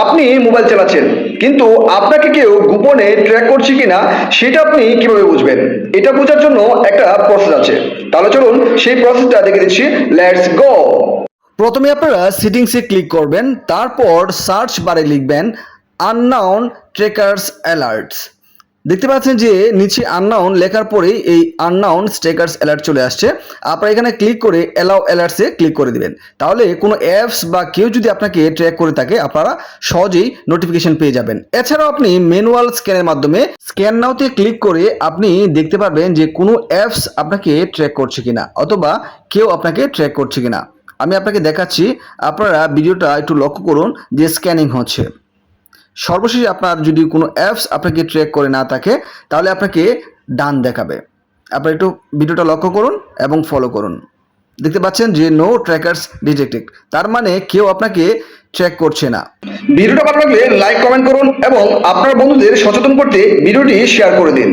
আপনি মোবাইল চালাচ্ছেন কিন্তু আপনাকে কেউ গোপনে ট্র্যাক করছে কিনা সেটা আপনি কিভাবে বুঝবেন? এটা বোঝার জন্য একটা প্রসেস আছে। তাহলে চলুন সেই প্রসেসটা দেখে দিচ্ছি। Let's go. প্রথমে আপনারা সেটিংসে ক্লিক করবেন, তারপর সার্চ বারে লিখবেন আননাউন ট্র্যাকার্স অ্যালার্টস। দেখতে পাচ্ছেন যে নিচে আননাউন লেখার পরেই এই আননাউন ট্র্যাকার্স অ্যালার্ট চলে আসছে। আপনারা এখানে ক্লিক করে অ্যালাউ অ্যালার্টসে ক্লিক করে দিবেন। তাহলে কোনো অ্যাপস বা কেউ যদি আপনাকে ট্র্যাক করে থাকে আপনারা সহজেই নোটিফিকেশন পেয়ে যাবেন। এছাড়াও আপনি ম্যানুয়াল স্ক্যানের মাধ্যমে স্ক্যান নাওতে ক্লিক করে আপনি দেখতে পারবেন যে কোনো অ্যাপস আপনাকে ট্র্যাক করছে কিনা অথবা কেউ আপনাকে ট্র্যাক করছে কিনা। আমি আপনাকে দেখাচ্ছি, আপনারা ভিডিওটা একটু লক্ষ্য করুন যে স্ক্যানিং হচ্ছে। সর্বশেষে আপনার যদি কোনো অ্যাপস আপনাকে ট্র্যাক করে না থাকে তাহলে আপনাকে ডান দেখাবে। আপনারা একটু ভিডিওটা লক্ষ্য করুন এবং ফলো করুন। দেখতে পাচ্ছেন যে নো ট্র্যাকার্স ডিটেক্টেড, তার মানে কেউ আপনাকে ট্র্যাক করছে না। ভিডিওটা ভালো লাগলে লাইক কমেন্ট করুন এবং আপনার বন্ধুদের সচেতন করতে ভিডিওটি শেয়ার করে দিন।